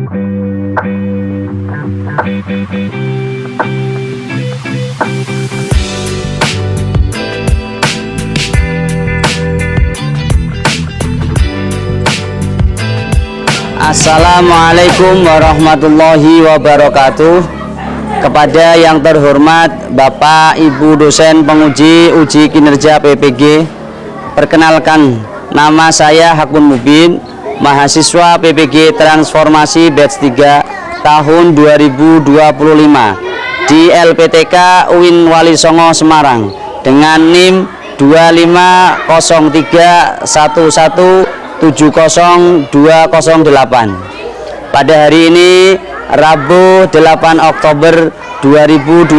Assalamualaikum warahmatullahi wabarakatuh. Kepada yang terhormat Bapak Ibu dosen penguji uji kinerja PPG, perkenalkan, nama saya Hakun Mubin, mahasiswa PPG Transformasi Batch 3 tahun 2025 di LPTK UIN Wali Songo Semarang dengan NIM 25031170208. Pada hari ini Rabu 8 Oktober 2025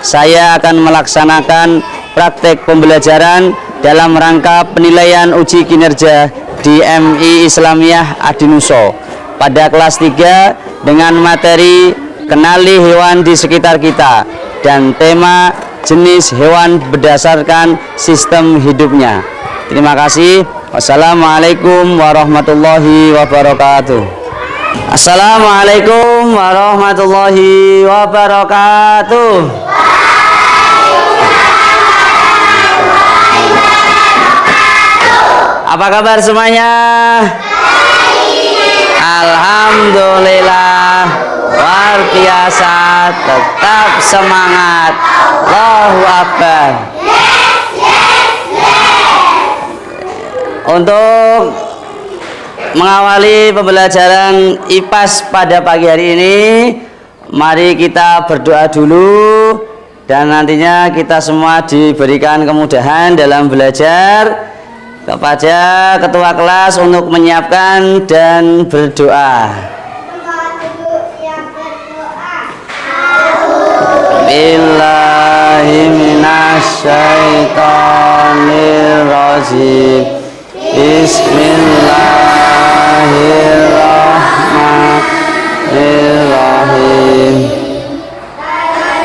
saya akan melaksanakan praktek pembelajaran dalam rangka penilaian uji kinerja di MI Islamiyah Adinuso pada kelas 3 dengan materi kenali hewan di sekitar kita dan tema jenis hewan berdasarkan sistem hidupnya. Terima kasih. Wassalamualaikum warahmatullahi wabarakatuh. Assalamualaikum warahmatullahi wabarakatuh. Apa kabar semuanya? Alhamdulillah, luar biasa, tetap semangat. Allahu Akbar. Untuk mengawali pembelajaran IPAS pada pagi hari ini, mari kita berdoa dulu dan nantinya kita semua diberikan kemudahan dalam belajar. Kepada ketua kelas untuk menyiapkan dan berdoa. Bismillahirrahmanirrahim. Bismillahirrahmanirrahim.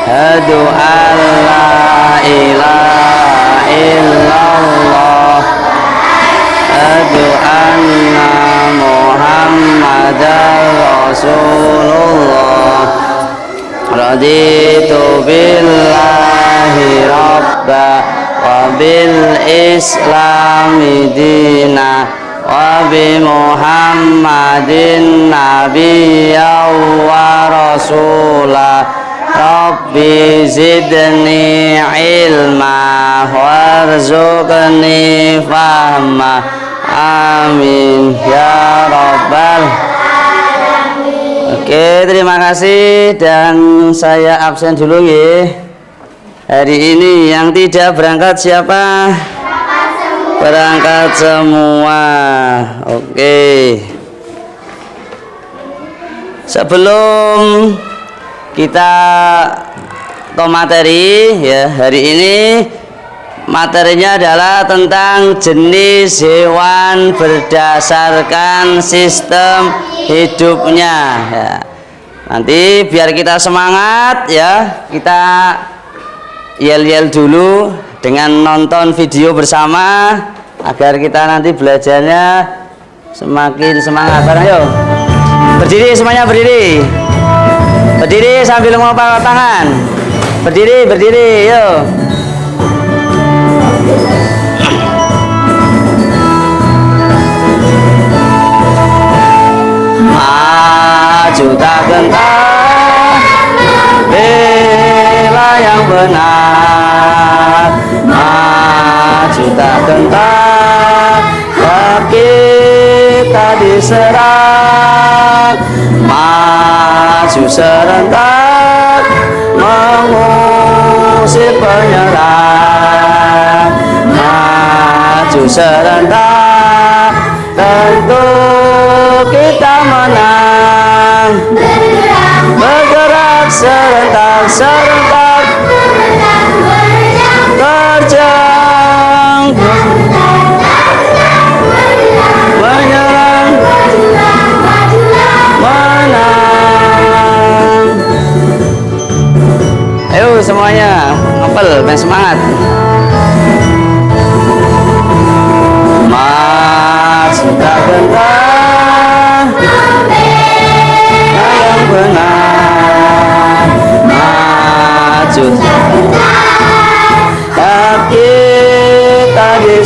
Hadu an la ilaha illallah, hadu anna muhammadar rasulullah, raditu billahi rabba wa bil islami dina wa bi muhammadin nabiyya wa rasula. Rabbi zidni ilma warzuqni fahma. Amin ya rabbal. Oke, terima kasih dan saya absen dulu ya. Hari ini yang tidak berangkat siapa? Berangkat semua. Oke. Sebelum kita ke materi ya, hari ini materinya adalah tentang jenis hewan berdasarkan sistem hidupnya ya. Nanti biar kita semangat ya, kita yel-yel dulu dengan nonton video bersama agar kita nanti belajarnya semakin semangat. Bareng yuk. Berdiri semuanya, berdiri. Berdiri sambil ngopal tangan. Berdiri, berdiri, yuk. Maju tak gentar, bela yang benar. Maju tak gentar, kita diserang. Maju serentak, mengusir penyerang. Maju serentak, tentu kita menang. Bergerak serentak, serentak, terjang, menyerang, menang. Ayo semuanya ngepel, main semangat. Mas sudah gentar,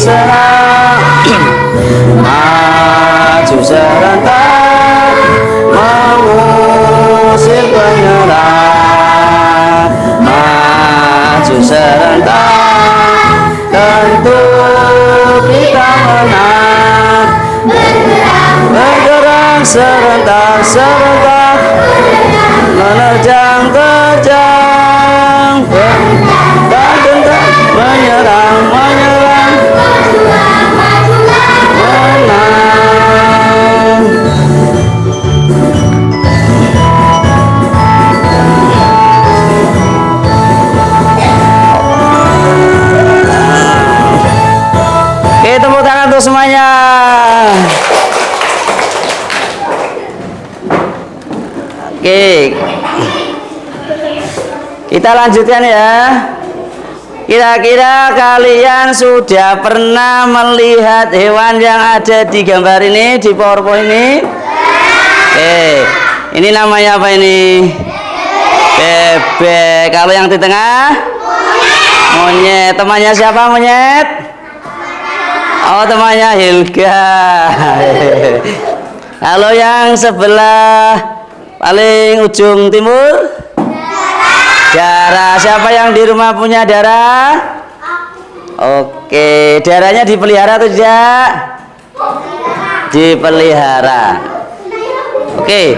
senang maju serentak mengusir penyerang, maju serentak tentu kita menang. Bergerak serentak serentak menerjang terjang, tak gentar menyerang menyerang menang. Oke, tepuk tangan untuk semuanya. Oke, kita lanjutkan ya. Kira-kira kalian sudah pernah melihat hewan yang ada di gambar ini, di PowerPoint ini? Oke, ini namanya apa ini? Bebek. Kalau yang di tengah? Monyet. Temannya siapa monyet? Oh, temannya Hilga. Kalau yang sebelah paling ujung timur? Dara. Siapa yang di rumah punya Dara? Oke, darahnya dipelihara atau tidak? Dipelihara. Oke,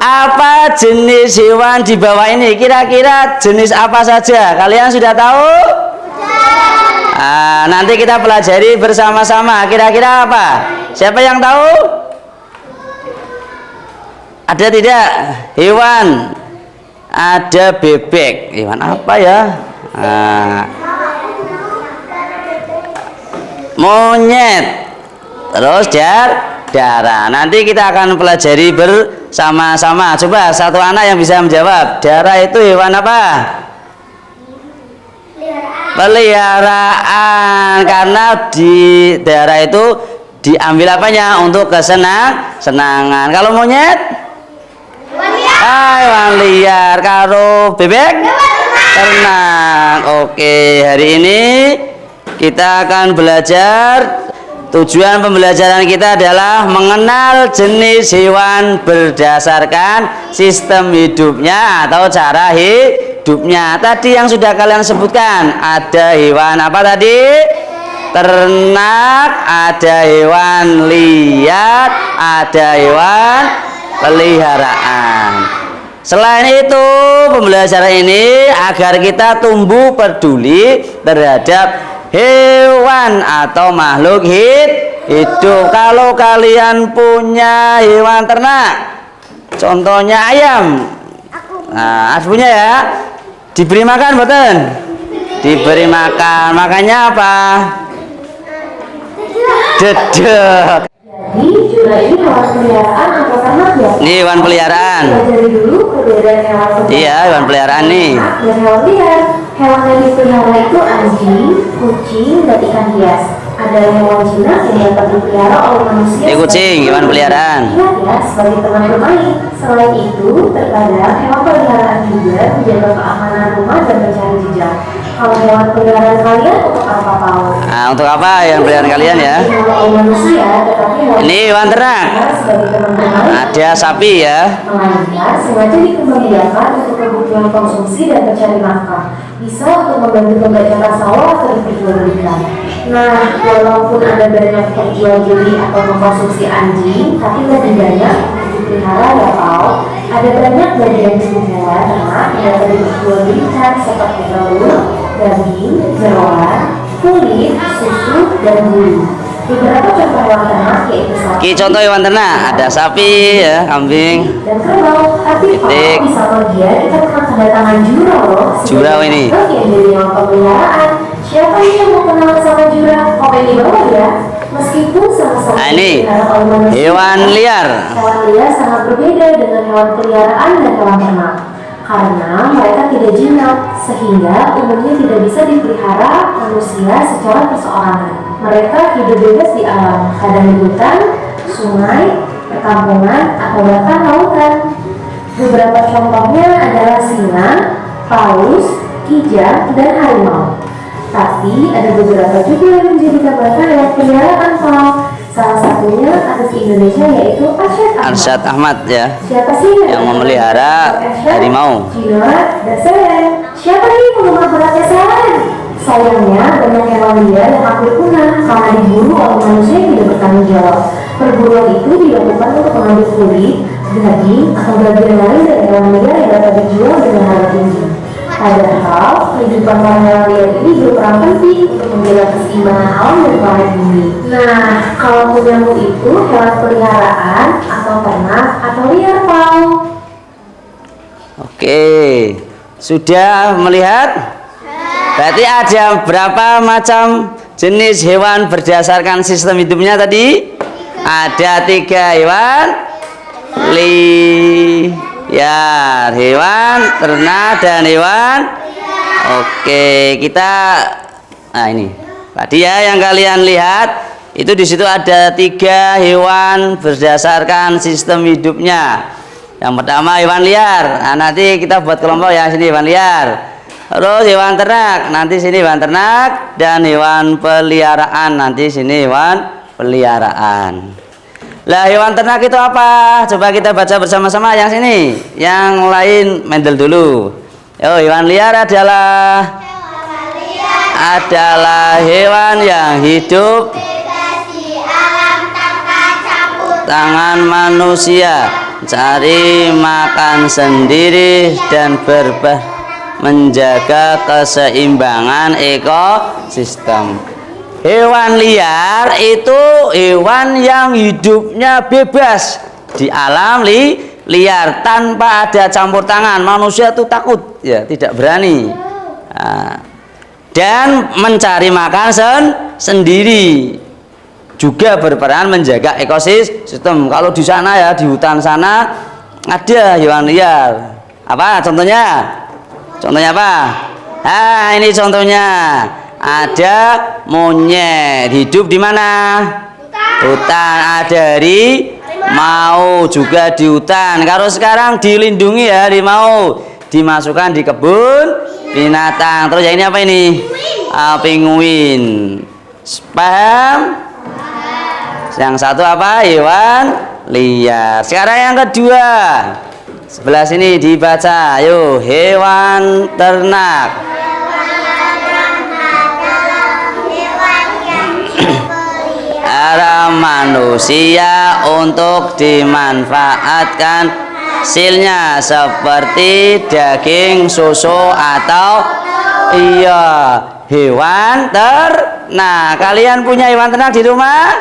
apa jenis hewan di bawah ini? Kira-kira jenis apa saja? Kalian sudah tahu? Nanti kita pelajari bersama-sama. Kira-kira apa? Siapa yang tahu? Ada tidak? Hewan. Ada bebek. Hewan apa ya? Monyet. Terus Dara. Nanti kita akan pelajari bersama-sama. Coba satu anak yang bisa menjawab. Dara itu hewan apa? Peliharaan. Karena di daerah itu diambil apanya untuk kesenangan. Kalau monyet? Hewan liar. Kalau bebek? Ternak. Oke, hari ini kita akan belajar. Tujuan pembelajaran kita adalah mengenal jenis hewan berdasarkan sistem hidupnya atau cara hidupnya. Tadi yang sudah kalian sebutkan, ada hewan apa tadi? Ternak, ada hewan liar, ada hewan peliharaan. Selain itu, pembelajaran ini agar kita tumbuh peduli terhadap hewan atau makhluk hidup. Kalau kalian punya hewan ternak, contohnya ayam, punya ya, diberi makan betul? Diberi makan. Makannya apa? Dedek. Jadi jura ini hewan peliharaan atau ternak ya? Ini hewan peliharaan. Pelajari dulu perbedaan hewan peliharaan. Iya, hewan peliharaan nih. Dan hewan liar. Hewan yang dipelihara itu anjing, kucing, dan ikan hias. Ada hewan jinak yang dapat dipelihara oleh manusia. Ini kucing, hewan peliharaan. Iya ya, sebagai teman bermain. Selain itu, terkadang hewan peliharaan juga menjaga keamanan rumah dan mencari jejak. Kalau hewan peliharaan kalian untuk apa tahu? Untuk apa hewan peliharaan kalian ya? Ini hewan ternak. Ada sapi ya. Melainkan sengaja dikembangbiakan untuk kebutuhan konsumsi dan mencari nafkah. Bisa untuk membantu pembelajaran sawah atau diperjualbelikan. Nah, walaupun ada banyak perjualbeli atau mengkonsumsi anjing, tapi lebih banyak dipelihara ya Pak. Ada banyak bagian tubuh hewan ternak yang dapat diperjualbelikan seperti telur, daging, jeroan, kulit, susu, dan bulu. Beberapa contoh hewan ternak yaitu sapi. Contoh hewan ternak ada sapi ya, kambing. Dan kerbau. Tapi kalau di Samagia kita pernah kedatangan jura loh. Jura ini. Bagian dari hewan peliharaan. Siapa yang mau kenal sama jura? Komen di bawah ya. Meskipun sama-sama ini hewan liar. Hewan liar sangat berbeda dengan hewan peliharaan dan hewan ternak. Karena mereka tidak jinak, sehingga umumnya tidak bisa dipelihara manusia secara perseorangan. Mereka hidup bebas di alam, kadang di hutan, sungai, perkampungan, atau bahkan lautan. Beberapa contohnya adalah singa, paus, kijang, dan harimau. Tapi ada beberapa juga yang menjadi digambarkan lewat peliharaan, Pak. Salah satunya artis Indonesia yaitu Arsyad Ahmad ya, Siapa sih yang memelihara harimau. Jinak dan Selen. Siapa nih penggemar beratnya Selen? Sayangnya banyak hewan liar yang hampir punah karena diburu oleh manusia yang tidak bertanggung jawab. Perburuan itu dilakukan untuk mengambil kulit, daging, atau bagian lain dari hewan liar yang dapat dijual dengan harga tinggi. Padahal kehidupan para hewan liar ini berperan penting untuk menjaga keseimbangan alam dan planet bumi. Nah, kalau punyamu itu hewan peliharaan atau ternak atau liar, Pak? Oke, sudah melihat? Berarti ada berapa macam jenis hewan berdasarkan sistem hidupnya tadi? Ada 3 hewan liar, hewan ternak dan hewan. Oke, kita ini tadi ya yang kalian lihat itu di situ ada 3 hewan berdasarkan sistem hidupnya. Yang pertama hewan liar. Nah, nanti kita buat kelompok ya, sini hewan liar. Terus hewan ternak, nanti sini hewan ternak, dan hewan peliharaan, nanti sini hewan peliharaan. Lah hewan ternak itu apa? Coba kita baca bersama-sama yang sini. Yang lain mendel dulu. Hewan liar adalah hewan yang hidup di alam tanpa campur tangan manusia, cari makan sendiri dan menjaga keseimbangan ekosistem. Hewan liar itu hewan yang hidupnya bebas di alam liar tanpa ada campur tangan. Manusia itu takut ya, tidak berani. Dan mencari makan sendiri. Juga berperan menjaga ekosistem. Kalau di sana ya, di hutan sana ada hewan liar. Apa contohnya? Contohnya apa? Nah, ini contohnya. Ada monyet hidup di mana? Hutan. Ada harimau juga di hutan. Kalau sekarang dilindungi ya harimau, dimasukkan di kebun binatang. Terus ya ini apa ini? Penguin. Paham? Yang satu apa? Hewan liar. Sekarang yang kedua. Sebelah sini dibaca. Ayo, hewan ternak. Para manusia untuk dimanfaatkan hasilnya seperti daging, susu atau hewan ternak. Kalian punya hewan ternak di rumah?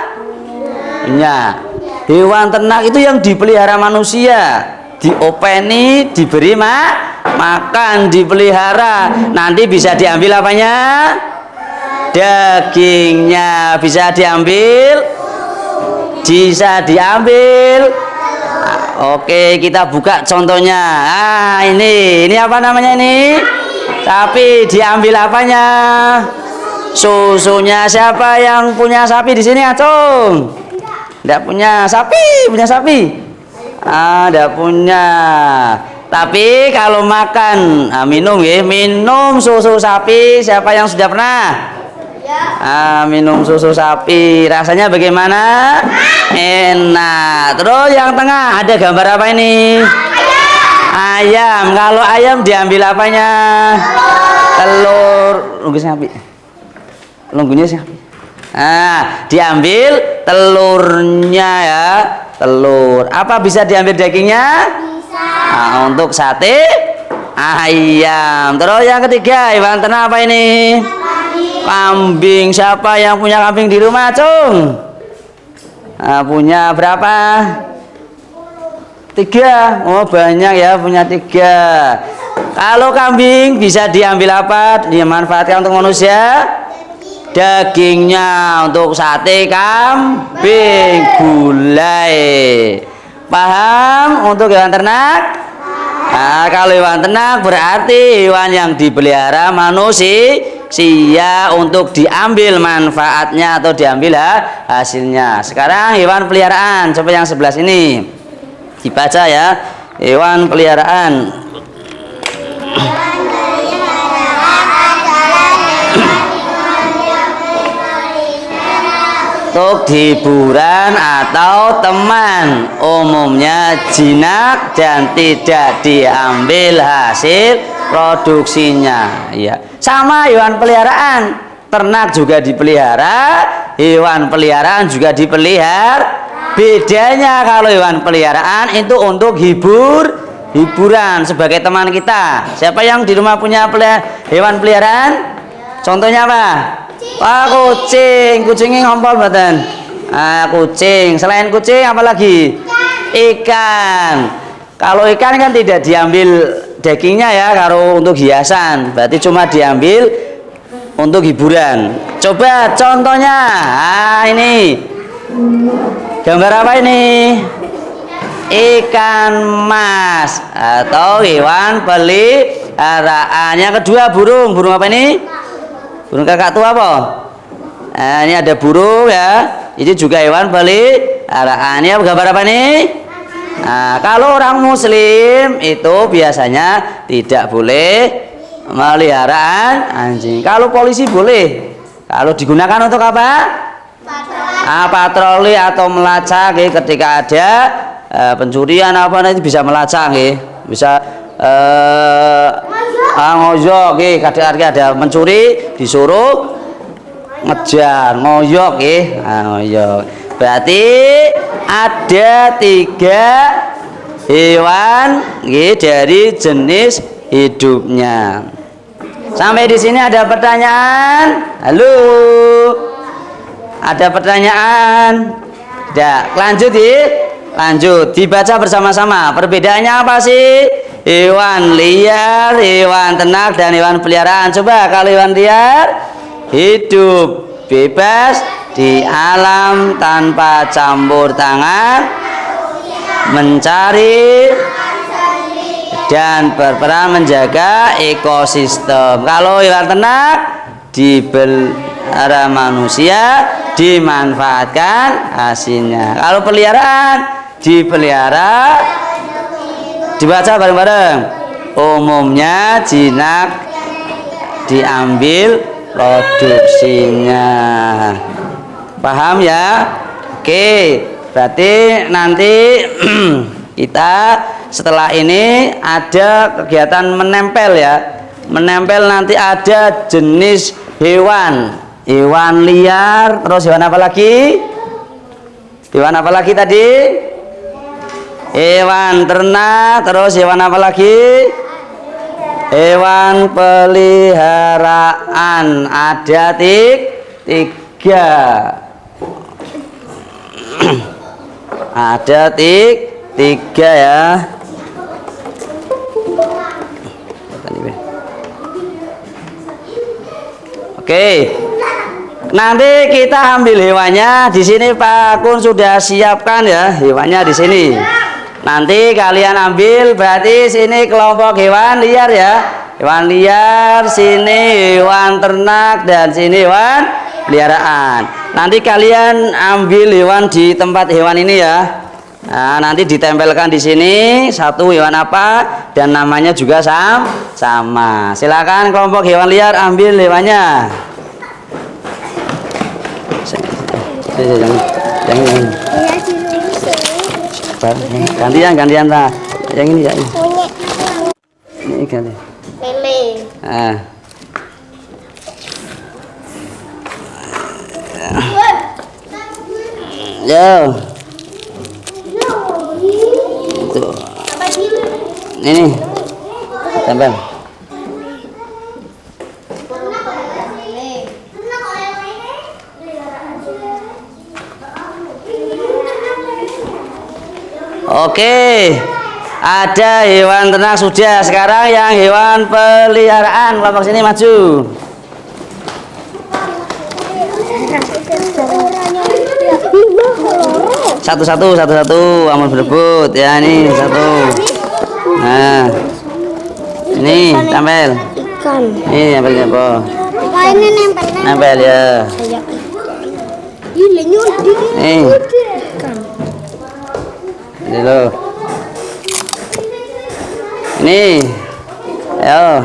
Punya. Hewan ternak itu yang dipelihara manusia, diopeni, diberi makan, dipelihara. Nanti bisa diambil apanya? Dagingnya bisa diambil. Oke, kita buka contohnya. Ini apa namanya ini? Sapi. Diambil apanya? Susunya. Siapa yang punya sapi di sini, Acung? Tidak punya sapi, punya sapi. Tidak punya. Tapi kalau makan, minum ya, minum susu sapi. Siapa yang sudah pernah? Minum susu sapi, rasanya bagaimana? Enak. Terus yang tengah ada gambar apa ini? Ayam. Kalau ayam diambil apanya? Telur. Lunggunya sapi. Diambil telurnya ya. Telur. Apa bisa diambil dagingnya? Bisa. Untuk sate ayam. Terus yang ketiga, hewan ternak apa ini? Kambing. Siapa yang punya kambing di rumah, Cung? Punya berapa? 3. Oh, banyak ya, punya 3. Kalau kambing bisa diambil apa? Dimanfaatkan untuk manusia? Dagingnya untuk sate kambing, gulai. Paham untuk hewan ternak? Kalau hewan ternak berarti hewan yang dipelihara manusia untuk diambil manfaatnya atau diambil hasilnya. Sekarang hewan peliharaan, coba yang sebelah sini dibaca ya. Hewan peliharaan. untuk hiburan atau teman, umumnya jinak dan tidak diambil hasil produksinya. Ya, sama hewan peliharaan, ternak juga dipelihara, hewan peliharaan juga dipelihara. Bedanya kalau hewan peliharaan itu untuk hiburan sebagai teman kita. Siapa yang di rumah punya hewan peliharaan? Contohnya apa? Kucing. Kucingnya ngompol mboten? Kucing. Selain kucing apa lagi? Ikan. Kalau ikan kan tidak diambil dagingnya ya, kalau untuk hiasan. Berarti cuma diambil untuk hiburan. Coba contohnya. Ini. Gambar apa ini? Ikan mas atau hewan peliharaan. Yang kedua burung. Burung apa ini? Burung kakak tua apa? Ini ada burung ya. Ini juga hewan peliharaan. Ini gambar apa ini? Nah, kalau orang muslim itu biasanya tidak boleh melihara anjing. Kalau polisi boleh. Kalau digunakan untuk apa? Patroli atau melacak ketika ada pencurian apa nanti bisa melacak bisa ngoyok kadang ada mencuri disuruh ngejar ngoyok ngoyok. Berarti ada 3 hewan dari jenis hidupnya. Sampai di sini ada pertanyaan? Halo, ada pertanyaan? Tidak, lanjut lanjut dibaca bersama-sama. Perbedaannya apa sih? Hewan liar, hewan ternak, dan hewan peliharaan. Coba kalau hewan liar hidup bebas di alam tanpa campur tangan, mencari dan berperan menjaga ekosistem. Kalau hewan ternak dipelihara manusia, dimanfaatkan hasilnya. Kalau peliharaan dipelihara, dibaca bareng-bareng, umumnya jinak diambil produksinya. Paham ya? Oke, berarti nanti kita setelah ini ada kegiatan menempel ya. Menempel nanti ada jenis hewan liar, terus hewan apa lagi? Hewan apa lagi tadi? Hewan ternak, terus hewan apa lagi? Hewan peliharaan. Ada 3. Ada 3 ya. Oke. Nanti kita ambil hewannya di sini. Pak Kun sudah siapkan ya hewannya di sini. Nanti kalian ambil, berarti sini kelompok hewan liar ya. Hewan liar, sini hewan ternak, dan sini hewan peliharaan. Nanti kalian ambil hewan di tempat hewan ini ya. Nah, nanti ditempelkan di sini satu hewan apa dan namanya juga sama. Silakan kelompok hewan liar ambil hewannya. Jangan. Gantian lah. Yang ini ya. Ini ganti. Lele. Yo. Tuh. Ini. Tempel. Oke, ada hewan ternak sudah. Sekarang yang hewan peliharaan, kelompok sini maju. Satu-satu, aman berebut ya. Ini satu. Nah, ini tempel. Ikan. Ini tempel apa? Ini nempel. Nempel ya. Nih. Ini loh. Ini. Ayo.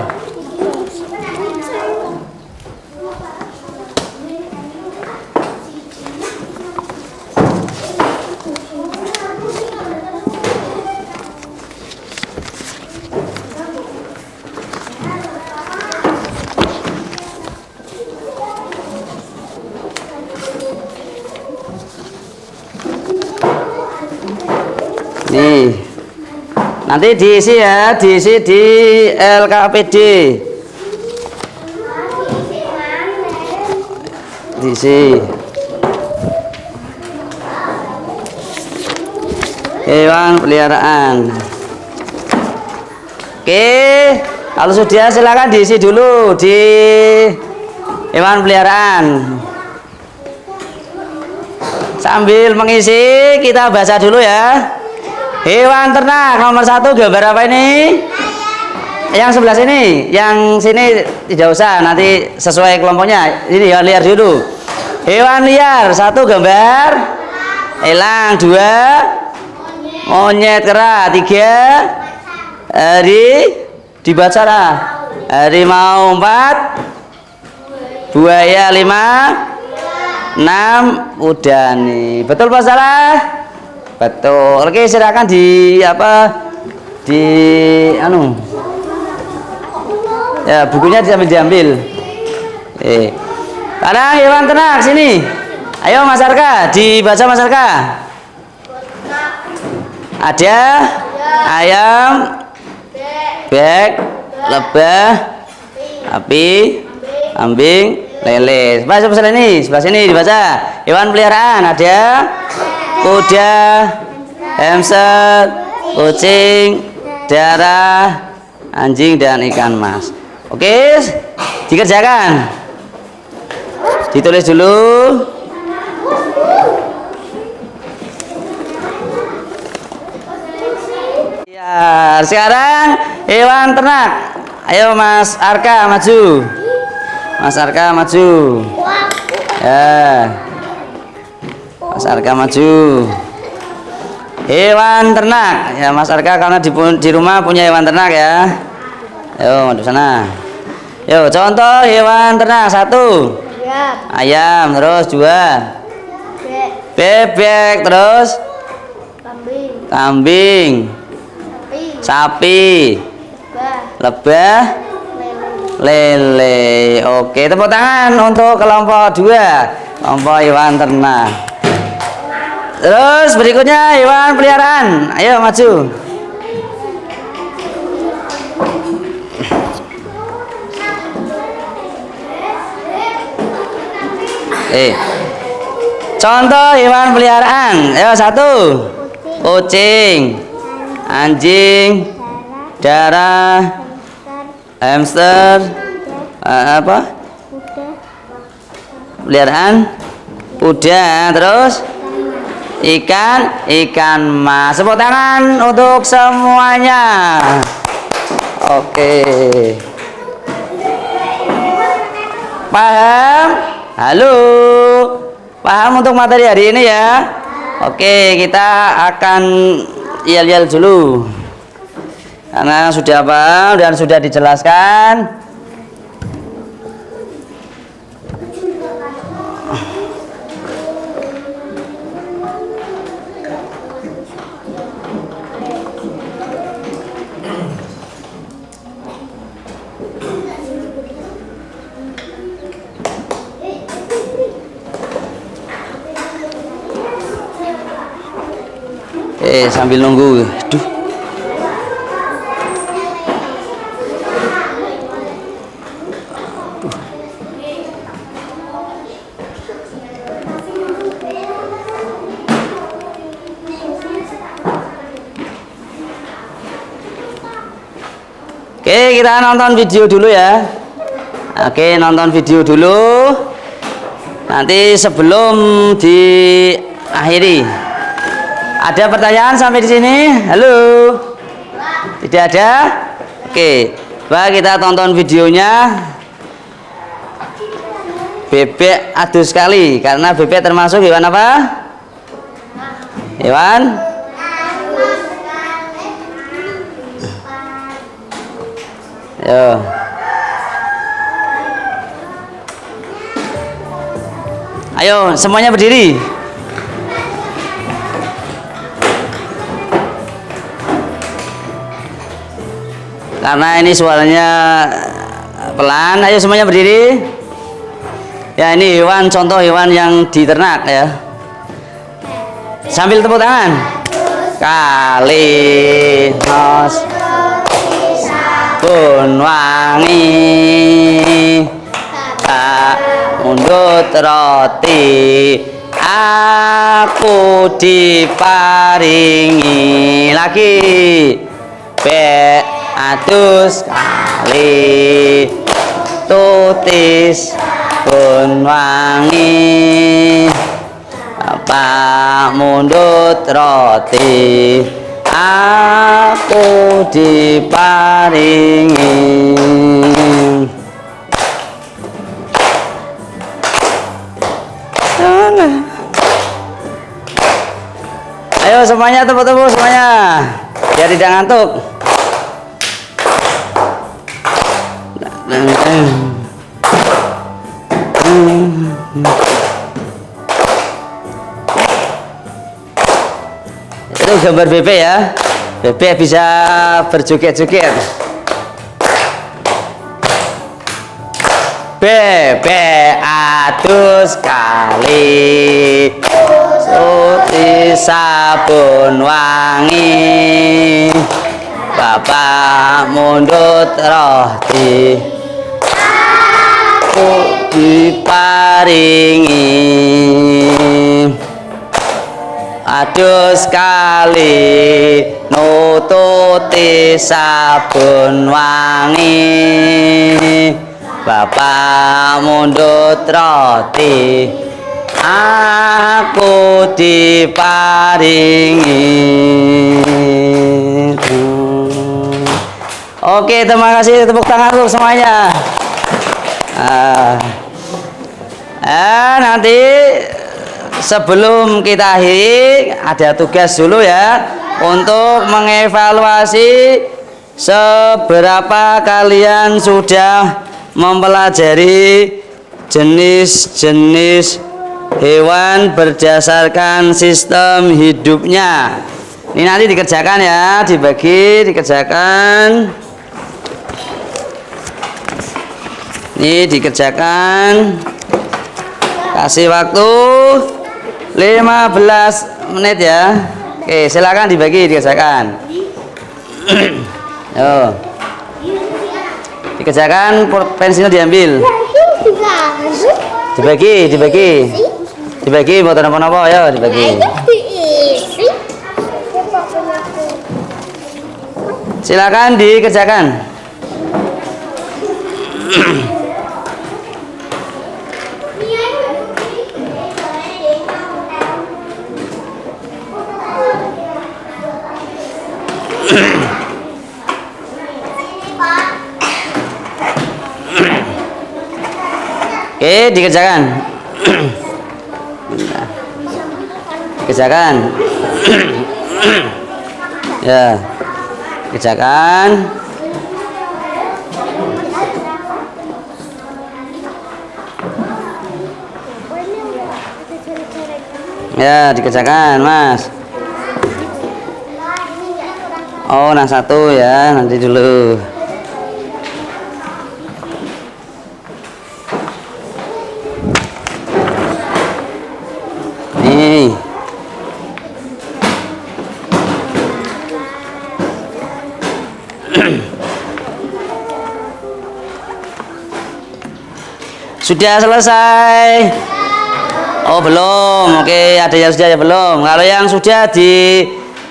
Nih. Nanti diisi ya, diisi di LKPD. Diisi. Hewan peliharaan. Oke, kalau sudah silakan diisi dulu di hewan peliharaan. Sambil mengisi kita baca dulu ya. Hewan ternak nomor 1 gambar apa ini? Yang sebelah sini, yang sini tidak usah, nanti sesuai kelompoknya. Ini hewan liar dulu. Hewan liar 1 gambar elang, 2 monyet kera, 3 dibaca lah. Harimau 4 buaya 5 6 udah nih. Betul Pak salah? Betul. Oke, silakan di ya, bukunya diambil. Sekarang hewan ternak sini. Ayo Mas Arka, dibaca Mas Arka. Ada ayam, bebek, lebah, sapi, kambing, lele. Baca sebelah sini dibaca. Hewan peliharaan ada kuda, hamster, kucing, darah, anjing dan ikan mas. Oke, dikerjakan. Ditulis dulu. Ya, sekarang hewan ternak. Ayo Mas Arka maju. Mas Arka maju. Ya. Mas Arka maju. Hewan ternak ya Mas Arka, karena di rumah punya hewan ternak ya. Ayo di sana. Yo, contoh hewan ternak 1 ayam, terus 2 bebek, terus kambing, sapi, lebah, lele. Oke, tepuk tangan untuk kelompok 2, kelompok hewan ternak. Terus berikutnya hewan peliharaan. Ayo maju. Contoh hewan peliharaan. Ayo 1 kucing, anjing, darah, hamster, peliharaan, kuda, terus ikan mas. Tepuk tangan untuk semuanya. Oke, paham? Halo, paham untuk materi hari ini ya? Oke, kita akan yel-yel dulu karena sudah paham dan sudah dijelaskan. Sambil nunggu. Duh. Oke, kita nonton video dulu ya. Oke, nonton video dulu. Nanti sebelum diakhiri. Ada pertanyaan sampai di sini? Halo? Tidak ada? Oke, coba kita tonton videonya. Bebek adu sekali, karena bebek termasuk hewan apa? Hewan? Yo. Ayo, semuanya berdiri. Karena ini suaranya pelan, ayo semuanya berdiri. Ya, ini hewan, contoh hewan yang diternak ya. Sambil tepuk tangan. kali nos pun wangi tak mundut roti aku diparingi lagi be atus kali tutis pun wangi apa mundut roti aku diparingi. Ayo semuanya tepuk-tepuk semuanya biar tidak ngantuk. Itu gambar bebek ya. Bebek bisa berjoget-joget. Bebek atus kali suci sabun wangi bapak mundut roti aku diparingi atus kali nututi sabun wangi bapak mundut roti aku diparingi. Oke, terima kasih, tepuk tangan untuk semuanya. Nanti sebelum kita akhiri ada tugas dulu ya untuk mengevaluasi seberapa kalian sudah mempelajari jenis-jenis hewan berdasarkan sistem hidupnya. Ini nanti dikerjakan ya, dikerjakan. Ini dikerjakan. Kasih waktu 15 menit ya. Oke, silakan dikerjakan. Yo. Dikerjakan, pensilnya diambil. Dibagi mau apa ya dibagi. Silakan dikerjakan. Oke, dikerjakan. Kerjakan. Ya. Kerjakan. Ya, dikerjakan, Mas. Oh, nah satu ya, nanti dulu. Nih. Sudah selesai? Oh belum. Oke, ada yang sudah ya belum. Kalau yang sudah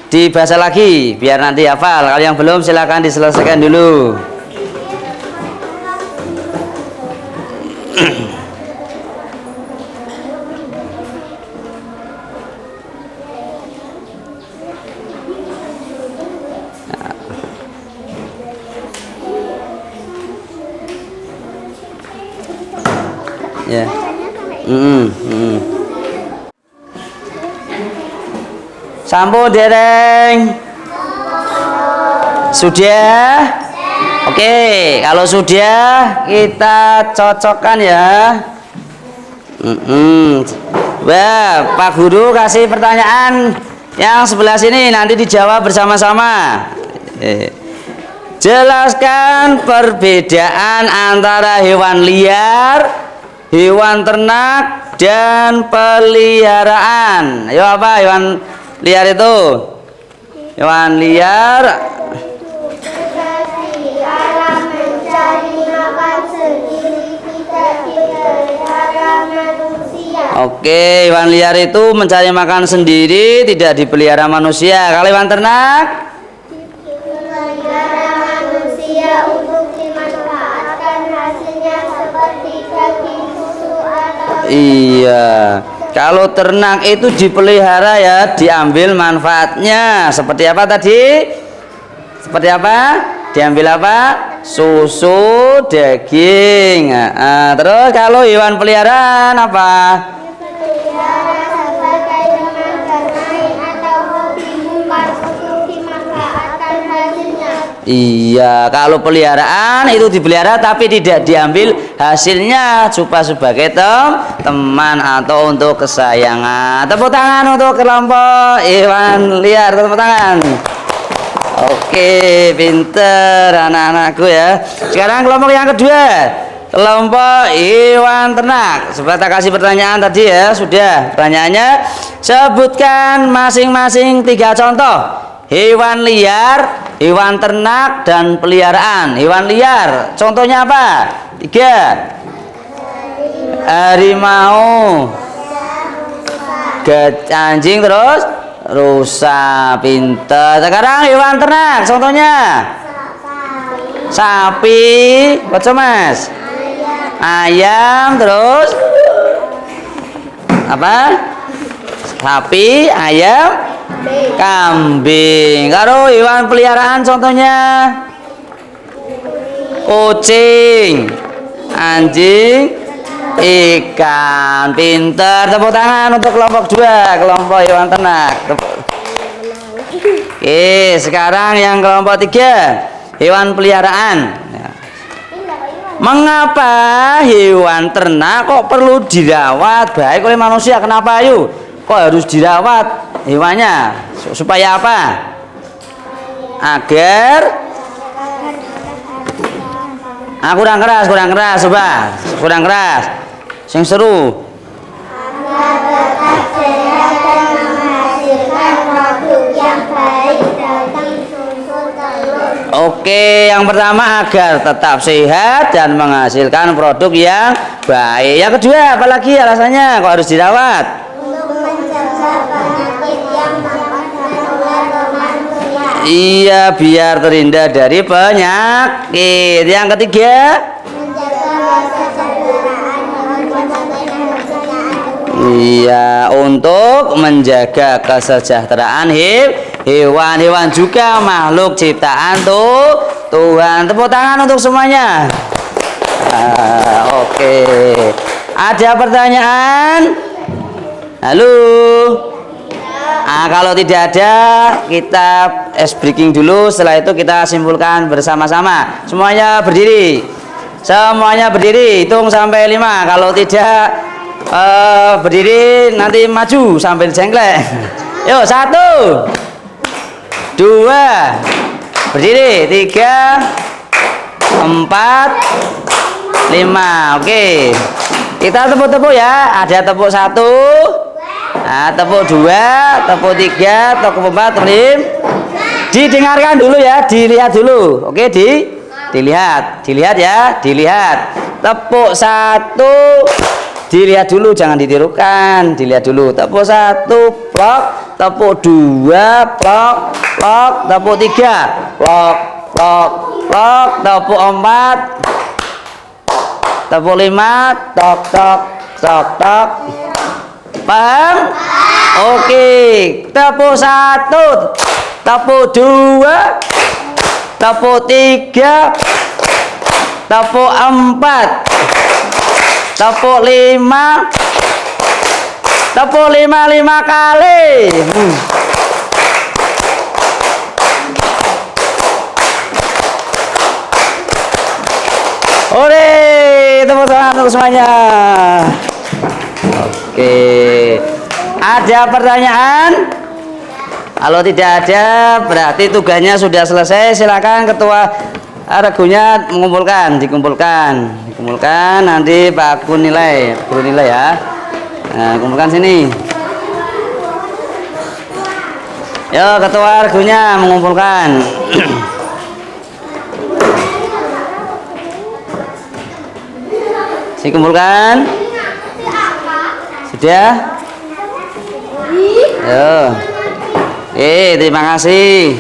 dibaca lagi biar nanti hafal. Kalau yang belum silakan diselesaikan dulu. Ya. Sampun dereng. Sudah? Oke, kalau sudah kita cocokkan ya. Wah, Pak Guru kasih pertanyaan yang sebelah sini nanti dijawab bersama-sama. Jelaskan perbedaan antara hewan liar, hewan ternak, dan peliharaan. Ayo apa hewan liar itu? Hewan liar. Dipelihara mencari makan sendiri, tidak dipelihara manusia. Oke, hewan liar itu mencari makan sendiri, tidak dipelihara manusia. Kalau hewan ternak? Dipelihara manusia untuk dimanfaatkan hasilnya seperti daging, susu, atau Iya. Kalau ternak itu dipelihara ya, diambil manfaatnya. Seperti apa tadi? Seperti apa? Diambil apa? Susu, daging. Terus kalau hewan peliharaan apa? dipelihara sebagai teman bermain atau hobi bukan untuk dimanfaatkan hasilnya. Iya, kalau peliharaan itu dipelihara tapi tidak diambil hasilnya, cuma sebagai teman atau untuk kesayangan. Tepuk tangan untuk kelompok hewan liar, tepuk tangan. Oke, pinter anak-anakku ya. Sekarang kelompok yang kedua, kelompok hewan ternak. Coba tak kasih pertanyaan tadi ya, sudah. Pertanyaannya, sebutkan masing-masing 3 contoh hewan liar, hewan ternak, dan peliharaan. Hewan liar, contohnya apa? 3. Harimau, anjing, terus rusa. Pinter. Sekarang hewan ternak, contohnya sapi, baca mas, ayam, terus apa? Sapi, ayam, kambing. Kalau hewan peliharaan contohnya kucing, anjing, ikan. Pinter. Tepuk tangan untuk kelompok 2, kelompok hewan ternak. Oke, sekarang yang kelompok 3, hewan peliharaan. Mengapa hewan ternak kok perlu dirawat baik oleh manusia? Kenapa ayo? Kok harus dirawat hewannya? Supaya apa? Agar kurang keras, coba. Kurang keras. Sing seru. Agar tetap sehat dan menghasilkan produk yang baik dari susu telur. Oke, yang pertama agar tetap sehat dan menghasilkan produk yang baik. Yang kedua, apalagi alasannya kok harus dirawat? Untuk menjaga penyakit yang dapat menular ke manusia. Iya, biar terhindar dari penyakit. Yang ketiga, Menjaga kesejahteraan hewan dan iya, untuk menjaga kesejahteraan hewan-hewan juga makhluk ciptaan Tuhan. Tepuk tangan untuk semuanya. Oke. Ada pertanyaan? Halo. Kalau tidak ada, kita ice breaking dulu. Setelah itu kita simpulkan bersama-sama. Semuanya berdiri. Semuanya berdiri. Hitung sampai 5. Kalau tidak berdiri nanti maju sambil jengklek. Yuk, 1, 2, berdiri, 3, 4, 5. Oke, kita tepuk-tepuk ya. Ada tepuk 1, nah, tepuk 2, tepuk 3, tepuk 4, tepuk 5. Didengarkan dulu ya, dilihat dulu. Oke, dilihat ya, dilihat. Tepuk 1, dilihat dulu, jangan ditirukan. Dilihat dulu. Tepuk 1, plok. Tepuk 2, plok, plok. Tepuk 3, plok, plok, plok. Tepuk 4, tepuk 5, tok, tok, tok, tok. Paham? Oke. Tepuk 1, tepuk 2, tepuk 3, tepuk 4, tepuk 5, tepuk 5 kali. Ore, tepuk tangan untuk semuanya. Oke, ada pertanyaan? Kalau tidak ada, berarti tugasnya sudah selesai. Silakan ketua regunya dikumpulkan. Nanti Pak Guru nilai ya. Nah, kumpulkan sini. Yo, ketua regunya mengumpulkan. Dikumpulkan. Sudah? Yo. Terima kasih.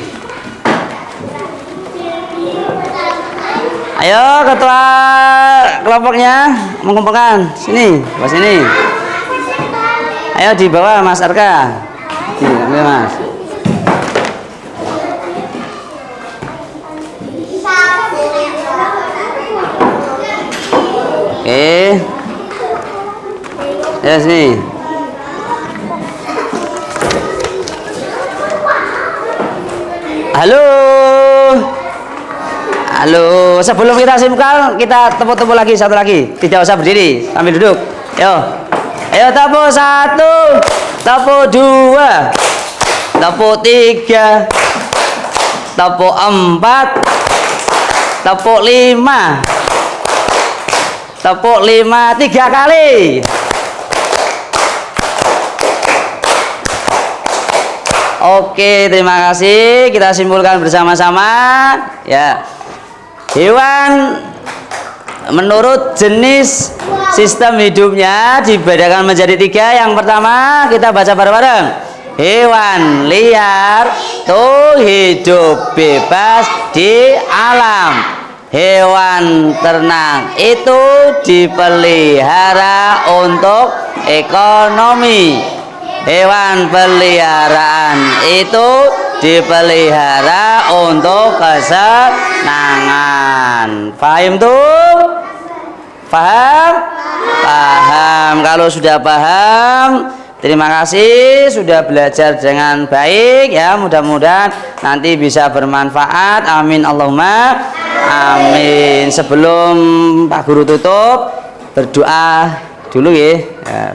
Ayo ketua kelompoknya mengumpulkan. Sini, bawah sini. Ayo di bawah Mas Arka. Ini Mas. Oke. Ya sini. Halo. Halo. Sebelum kita simpulkan, kita tepuk-tepuk lagi satu lagi. Tidak usah berdiri, sambil duduk. Yo. Ayo tepuk 1, tepuk 2, tepuk 3, tepuk 4, tepuk 5. Tepuk 5 3 kali. Oke, terima kasih. Kita simpulkan bersama-sama. Ya, hewan menurut jenis sistem hidupnya dibedakan menjadi 3. Yang pertama kita baca bareng-bareng. Hewan liar tuh hidup bebas di alam. Hewan ternak itu dipelihara untuk ekonomi. Hewan peliharaan itu dipelihara untuk kesenangan. Paham tuh? Paham? Paham. Kalau sudah paham, terima kasih sudah belajar dengan baik ya. Mudah-mudahan nanti bisa bermanfaat. Amin Allahumma amin. Sebelum Pak Guru tutup, berdoa dulu ya.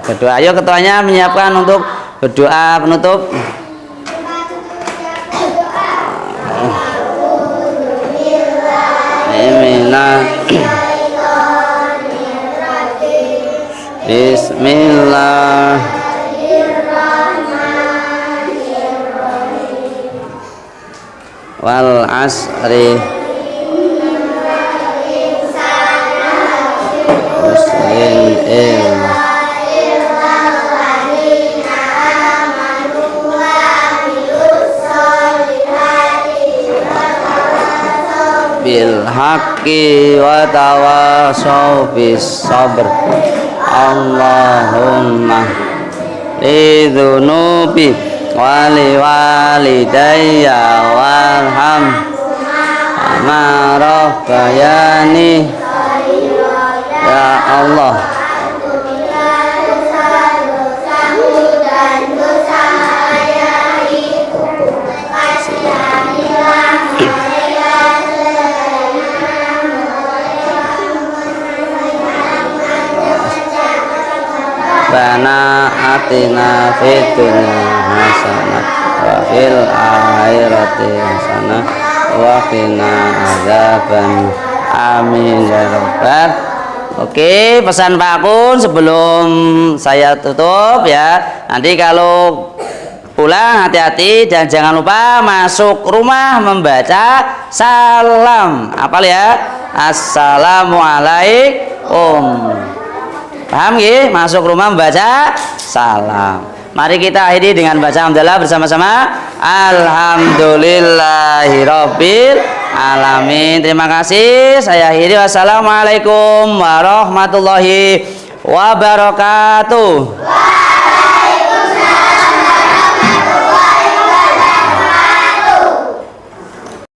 Berdoa. Ayo ketuanya menyiapkan untuk berdoa penutup. Bismillah. Wal asri. Bil haqqi wa tawasaw bis sabr. Allahumma lidzunubi wa liwalidayya warham ma rabbayani. Ya Allah, Rabbana atina fid dunya hasanah wa fil akhirati hasanah wa qina adzaban. Amin ya rabbal. Oke, pesan Pak Kun sebelum saya tutup ya. Nanti kalau pulang hati-hati dan jangan lupa masuk rumah membaca salam. Apal ya? Assalamualaikum. Paham ya? Masuk rumah membaca salam. Mari kita akhiri dengan baca hamdalah bersama-sama. Alhamdulillahirabbil alamin. Terima kasih. Saya akhiri. Wassalamualaikum warahmatullahi wabarakatuh.